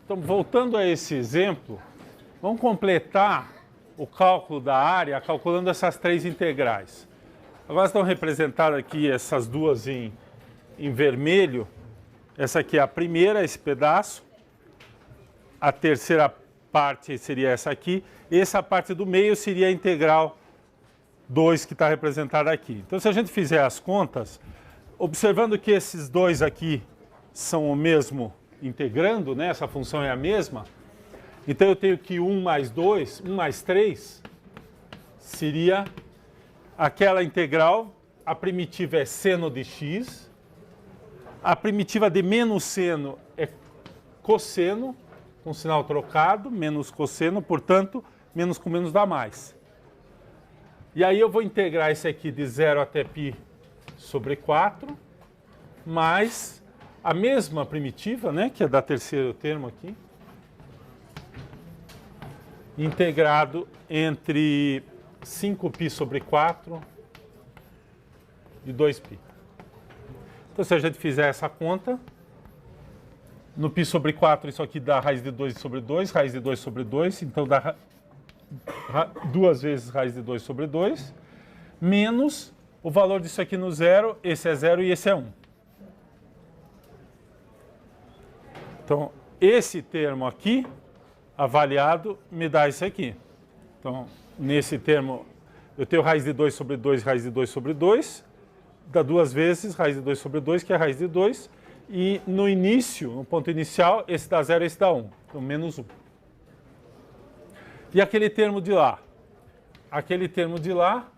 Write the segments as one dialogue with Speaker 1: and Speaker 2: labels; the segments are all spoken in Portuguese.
Speaker 1: Então, voltando a esse exemplo, vamos completar o cálculo da área calculando essas três integrais. Agora estão representadas aqui essas duas em vermelho. Essa aqui é a primeira, esse pedaço. A terceira parte seria essa aqui. Essa parte do meio seria a integral 2 que está representada aqui. Então, se a gente fizer as contas, observando que esses dois aqui são o mesmo integrando, né? Essa função é a mesma. Então, eu tenho que 1 mais 2, 1 mais 3, seria aquela integral, a primitiva é seno de x, a primitiva de menos seno é cosseno, com sinal trocado, menos cosseno, portanto, menos com menos dá mais. E aí eu vou integrar esse aqui de 0 até π sobre 4, mais a mesma primitiva, né, que é da terceiro termo aqui, integrado entre 5π sobre 4 e 2π. Então, se a gente fizer essa conta, no π sobre 4, isso aqui dá raiz de 2 sobre 2, raiz de 2 sobre 2, então dá duas vezes raiz de 2 sobre 2, menos o valor disso aqui no zero, esse é 0 e esse é 1. Então, esse termo aqui, avaliado, me dá isso aqui. Então, nesse termo, eu tenho raiz de 2 sobre 2, raiz de 2 sobre 2, dá duas vezes raiz de 2 sobre 2, que é raiz de 2, e no início, no ponto inicial, esse dá 0 e esse dá 1, então menos 1. E aquele termo de lá? Aquele termo de lá,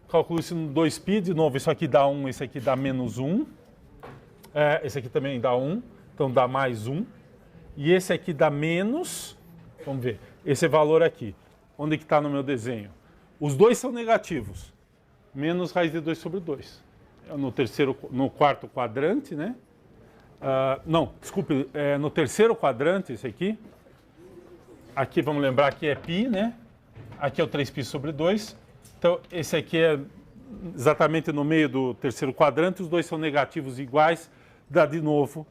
Speaker 1: calculo isso no 2π, de novo, isso aqui dá 1, esse aqui dá menos 1, esse aqui também dá 1, então dá mais 1, e esse aqui dá menos, vamos ver, esse valor aqui, onde que está no meu desenho? Os dois são negativos, menos raiz de 2 sobre 2. No quarto quadrante, né? Não, desculpe, no terceiro quadrante, esse aqui. Aqui vamos lembrar que é π, né? Aqui é o 3π sobre 2. Então, esse aqui é exatamente no meio do terceiro quadrante, os dois são negativos iguais, dá de novo,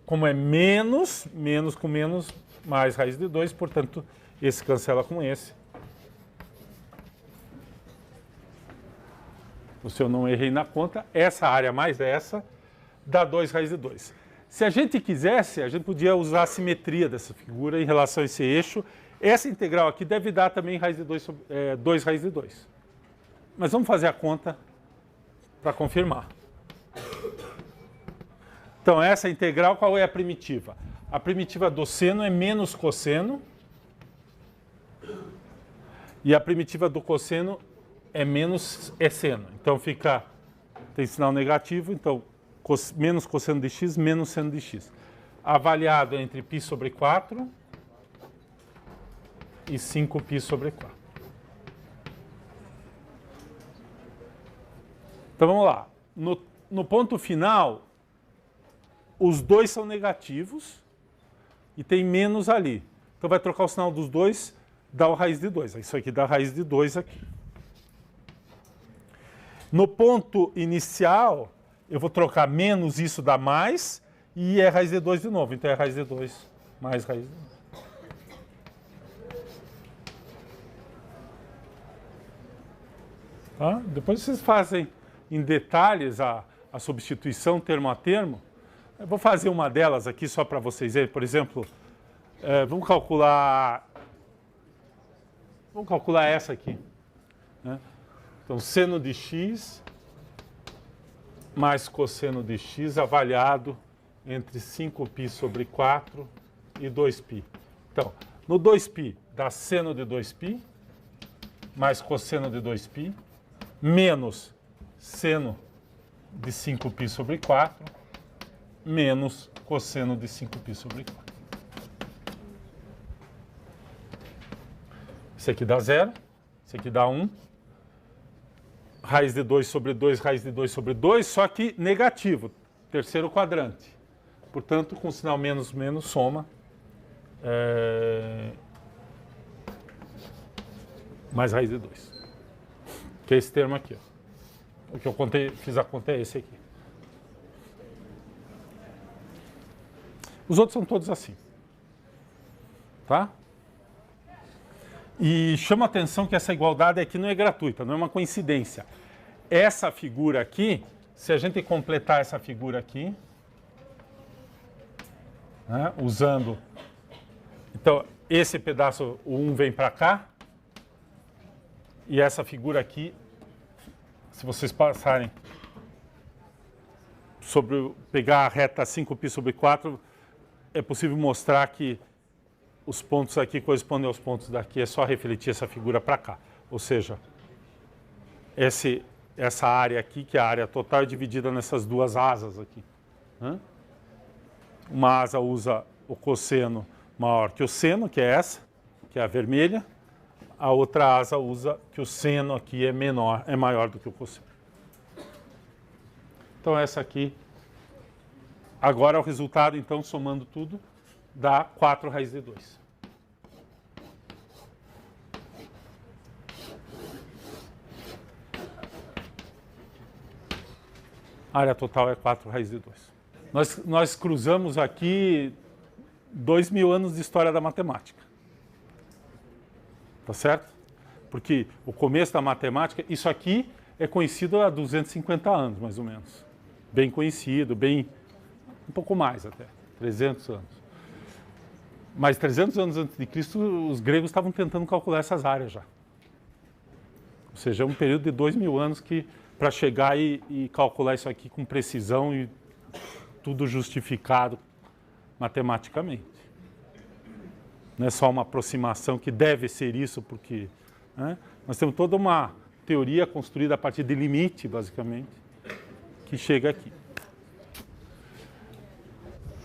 Speaker 1: como é menos, menos com menos, mais raiz de 2, portanto, esse cancela com esse. Se eu não errei na conta, essa área mais essa dá 2 raiz de 2. Se a gente quisesse, a gente podia usar a simetria dessa figura em relação a esse eixo. Essa integral aqui deve dar também raiz de 2, 2 raiz de 2. Mas vamos fazer a conta para confirmar. Então, essa integral, qual é a primitiva? A primitiva do seno é menos cosseno. E a primitiva do cosseno é menos seno. Então, tem sinal negativo, então menos cosseno de x, menos seno de x. Avaliado entre π sobre 4 e 5π sobre 4. Então, vamos lá. No ponto final, os dois são negativos e tem menos ali. Então, vai trocar o sinal dos dois, dá o raiz de 2. Isso aqui dá raiz de 2 aqui. No ponto inicial, eu vou trocar menos, isso dá mais, e é raiz de 2 de novo. Então, é raiz de 2 mais raiz de 2. Tá? Depois vocês fazem em detalhes a substituição termo a termo. Eu vou fazer uma delas aqui só para vocês verem. Por exemplo, vamos calcular essa aqui, né? Então, seno de x mais cosseno de x avaliado entre 5π sobre 4 e 2π. Então, no 2π dá seno de 2π mais cosseno de 2π menos seno de 5π sobre 4 menos cosseno de 5π sobre 4. Esse aqui dá 0, esse aqui dá 1. Raiz de 2 sobre 2, raiz de 2 sobre 2, só que negativo, terceiro quadrante. Portanto, com sinal menos, menos, soma. Mais raiz de 2. Que é esse termo aqui. Ó. O que eu fiz a conta é esse aqui. Os outros são todos assim. Tá? E chama a atenção que essa igualdade aqui não é gratuita, não é uma coincidência. Essa figura aqui, se a gente completar essa figura aqui, né, usando... Então, esse pedaço, o 1 vem para cá, e essa figura aqui, se vocês passarem sobre pegar a reta 5π sobre 4, é possível mostrar que os pontos aqui correspondem aos pontos daqui, é só refletir essa figura para cá. Ou seja, essa área aqui, que é a área total, é dividida nessas duas asas aqui. Uma asa usa o cosseno maior que o seno, que é essa, que é a vermelha. A outra asa usa que o seno aqui é menor, é maior do que o cosseno. Então essa aqui, agora o resultado, então, somando tudo, dá 4 raiz de 2. A área total é 4 raiz de 2. Nós cruzamos aqui 2000 anos de história da matemática. Tá certo? Porque o começo da matemática, isso aqui é conhecido há 250 anos, mais ou menos. Bem conhecido, um pouco mais até, 300 anos. Mas 300 anos antes de Cristo, os gregos estavam tentando calcular essas áreas já. Ou seja, é um período de 2000 anos que, para chegar e calcular isso aqui com precisão e tudo justificado matematicamente. Não é só uma aproximação que deve ser isso, porque nós temos toda uma teoria construída a partir de limite, basicamente, que chega aqui.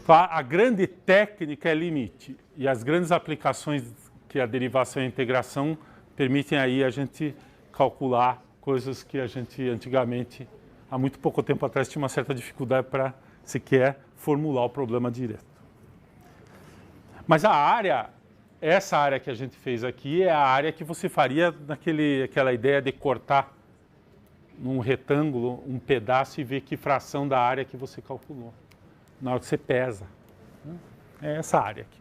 Speaker 1: A grande técnica é limite, e as grandes aplicações que a derivação e a integração permitem aí a gente calcular coisas que a gente antigamente, há muito pouco tempo atrás, tinha uma certa dificuldade para sequer formular o problema direto. Mas a área, essa área que a gente fez aqui é a área que você faria naquela ideia de cortar num retângulo um pedaço e ver que fração da área que você calculou na hora que você pesa. É essa área aqui.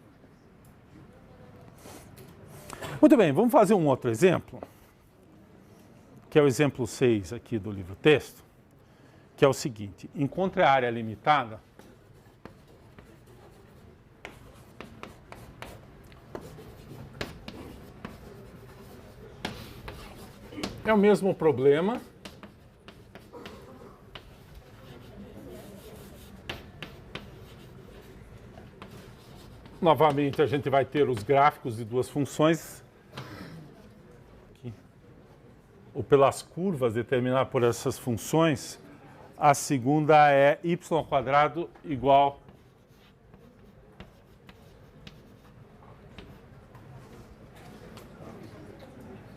Speaker 1: Muito bem, vamos fazer um outro exemplo, que é o exemplo 6 aqui do livro texto, que é o seguinte: encontre a área limitada é o mesmo problema, novamente a gente vai ter os gráficos de duas funções, aqui, ou pelas curvas determinadas por essas funções. A segunda é y² igual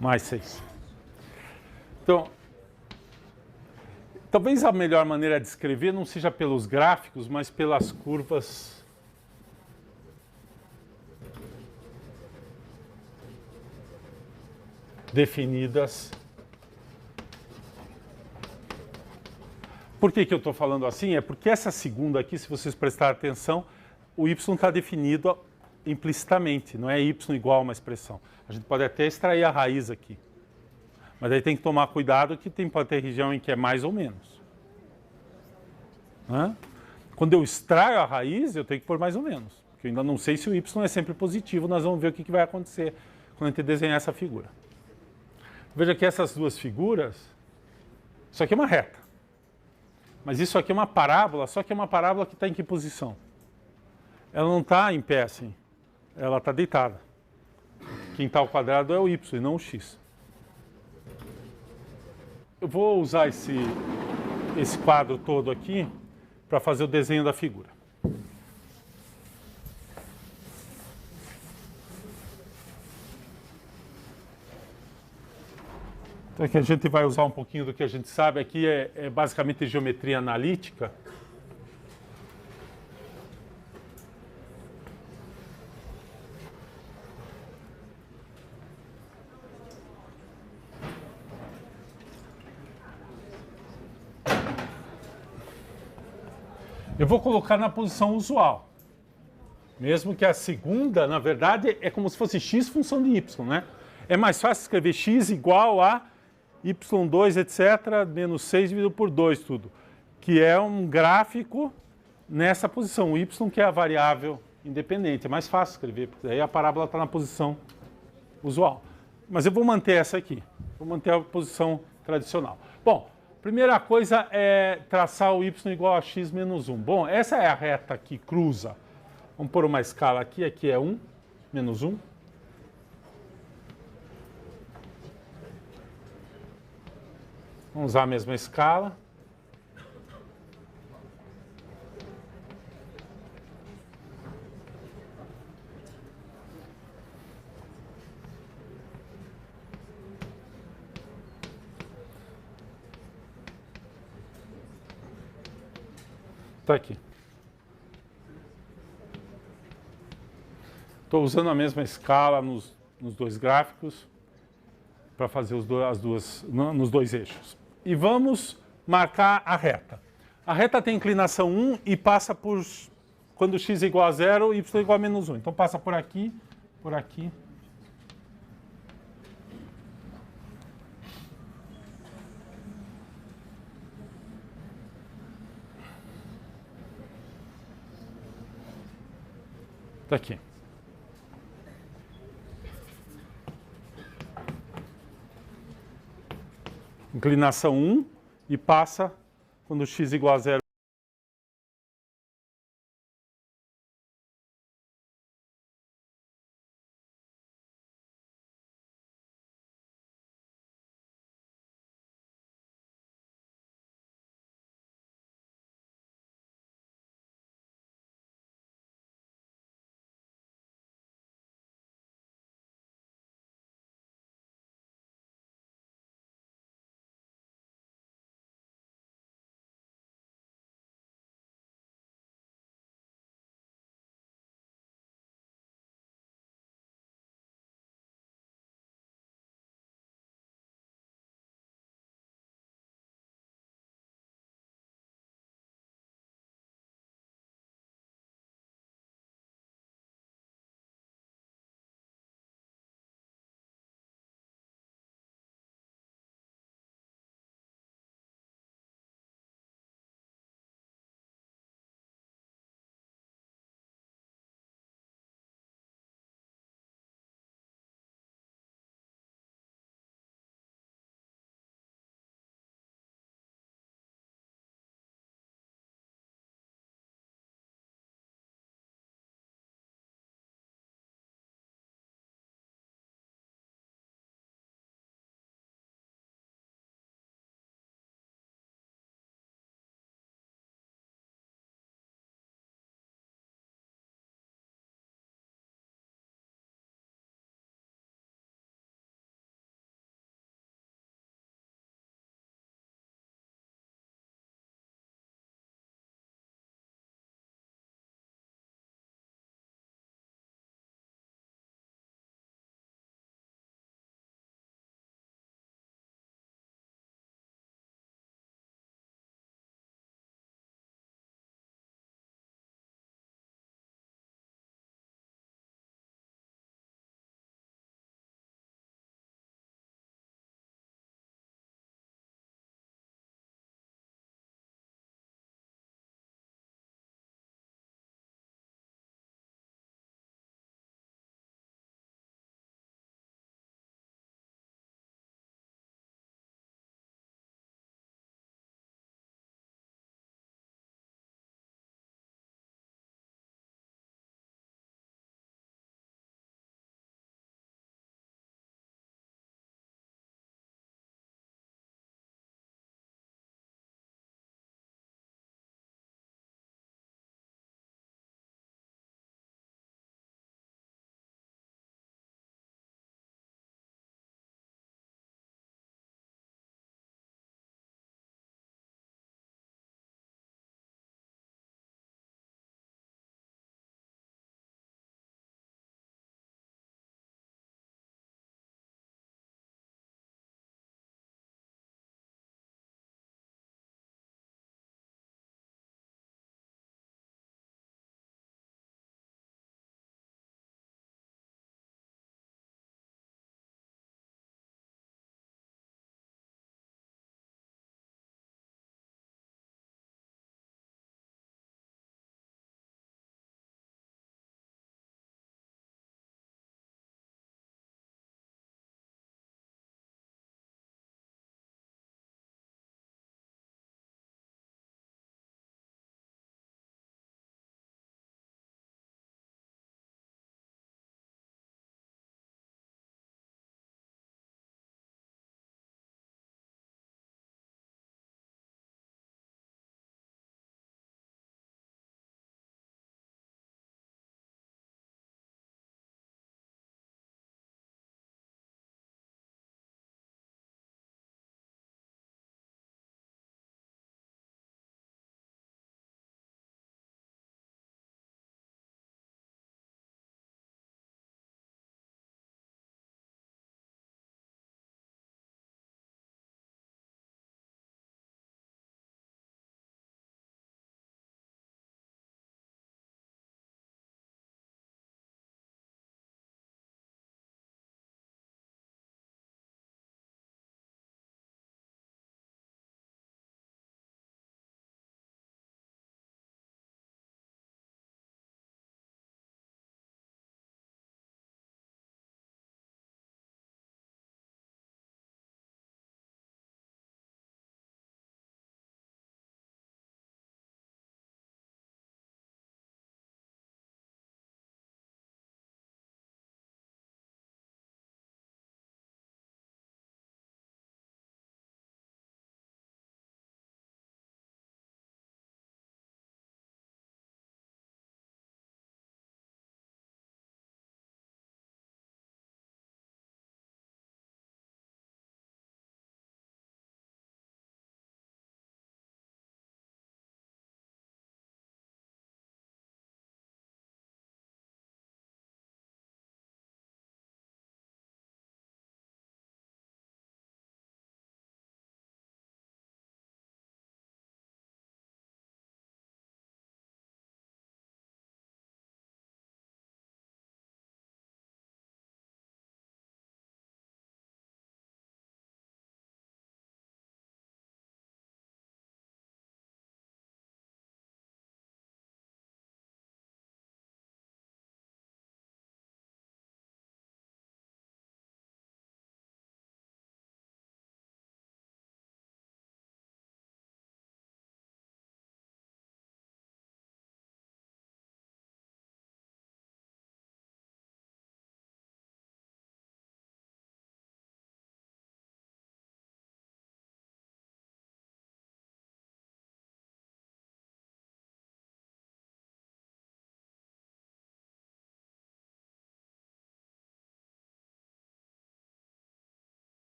Speaker 1: mais 6. Então, talvez a melhor maneira de escrever não seja pelos gráficos, mas pelas curvas definidas. Por que eu estou falando assim? É porque essa segunda aqui, se vocês prestarem atenção, o y está definido implicitamente, não é y igual a uma expressão. A gente pode até extrair a raiz aqui, mas aí tem que tomar cuidado que pode ter região em que é mais ou menos. Quando eu extraio a raiz, eu tenho que pôr mais ou menos, porque eu ainda não sei se o y é sempre positivo. Nós vamos ver o que vai acontecer quando a gente desenhar essa figura. Veja que essas duas figuras, isso aqui é uma reta, mas isso aqui é uma parábola, só que é uma parábola que está em que posição? Ela não está em pé assim, ela está deitada. Quem está ao quadrado é o y e não o x. Eu vou usar esse quadro todo aqui para fazer o desenho da figura. Então aqui a gente vai usar um pouquinho do que a gente sabe. Aqui é basicamente geometria analítica. Eu vou colocar na posição usual. Mesmo que a segunda, na verdade, é como se fosse x função de y, né? É mais fácil escrever x igual a y2, etc., menos 6 dividido por 2, tudo. Que é um gráfico nessa posição. O y que é a variável independente. É mais fácil escrever, porque aí a parábola está na posição usual. Mas eu vou manter essa aqui. Vou manter a posição tradicional. Bom, primeira coisa é traçar o y igual a x menos 1. Bom, essa é a reta que cruza. Vamos pôr uma escala aqui. Aqui é 1, menos 1. Vamos usar a mesma escala. Está aqui. Estou usando a mesma escala nos dois gráficos para fazer nos dois eixos. E vamos marcar a reta. A reta tem inclinação 1 e passa por, quando x é igual a 0, y é igual a menos 1. Então passa por aqui, por aqui. Está aqui. Inclinação 1 e passa quando x é igual a 0.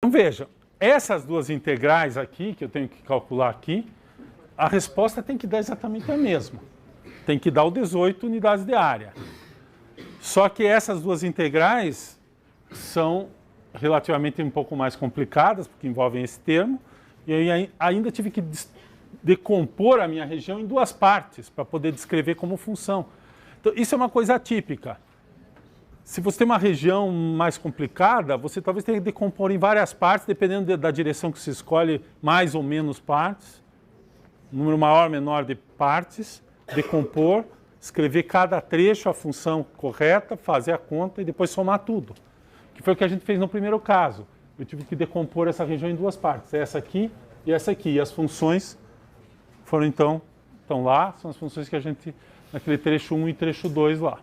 Speaker 1: Então veja, essas duas integrais aqui, que eu tenho que calcular aqui, a resposta tem que dar exatamente a mesma. Tem que dar o 18 unidades de área. Só que essas duas integrais são relativamente um pouco mais complicadas, porque envolvem esse termo, e aí ainda tive que decompor a minha região em duas partes, para poder descrever como função. Então, isso é uma coisa atípica. Se você tem uma região mais complicada, você talvez tenha que decompor em várias partes, dependendo da direção que se escolhe, mais ou menos partes, um número maior ou menor de partes, decompor, escrever cada trecho, a função correta, fazer a conta e depois somar tudo. Que foi o que a gente fez no primeiro caso. Eu tive que decompor essa região em duas partes, essa aqui e essa aqui. E as funções foram então, estão lá, são as funções que a gente, naquele trecho 1 e trecho 2 lá.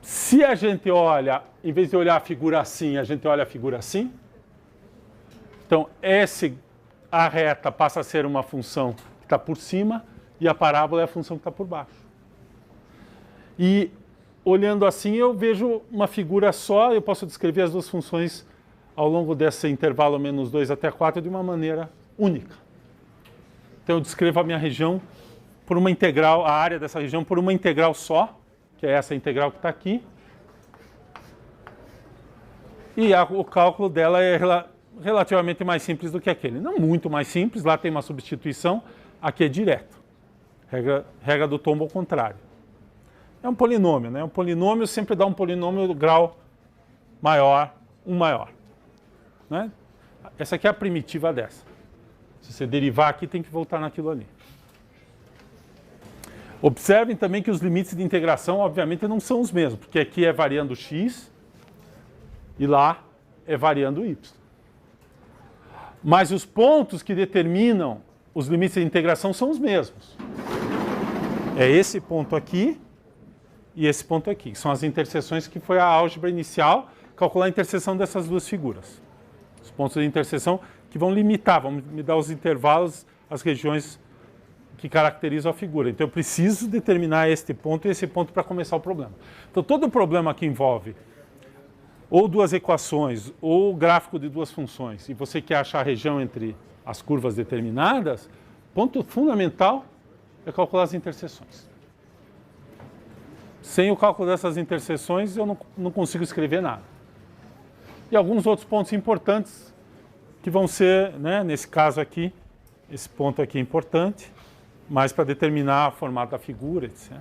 Speaker 1: Se a gente olha, em vez de olhar a figura assim, a gente olha a figura assim, então a reta passa a ser uma função que está por cima e a parábola é a função que está por baixo. E olhando assim eu vejo uma figura só, eu posso descrever as duas funções ao longo desse intervalo menos 2 até 4 de uma maneira única. Então eu descrevo a minha região por uma integral, a área dessa região por uma integral só, que é essa integral que está aqui. E o cálculo dela é relativamente mais simples do que aquele. Não muito mais simples, lá tem uma substituição, aqui é direto. Regra do tombo ao contrário. É um polinômio, né? Um polinômio sempre dá um polinômio do grau maior, um maior. Né? Essa aqui é a primitiva dessa. Se você derivar aqui, tem que voltar naquilo ali. Observem também que os limites de integração, obviamente, não são os mesmos, porque aqui é variando x e lá é variando y. Mas os pontos que determinam os limites de integração são os mesmos. É esse ponto aqui e esse ponto aqui, que são as interseções que foi a álgebra inicial, calcular a interseção dessas duas figuras. Os pontos de interseção que vão limitar, vão me dar os intervalos, as regiões que caracterizam a figura. Então eu preciso determinar este ponto e esse ponto para começar o problema. Então todo o problema que envolve ou duas equações ou gráfico de duas funções e você quer achar a região entre as curvas determinadas, ponto fundamental é calcular as interseções. Sem o cálculo dessas interseções eu não consigo escrever nada. E alguns outros pontos importantes que vão ser, né, nesse caso aqui, esse ponto aqui é importante, mas para determinar o formato da figura, etc.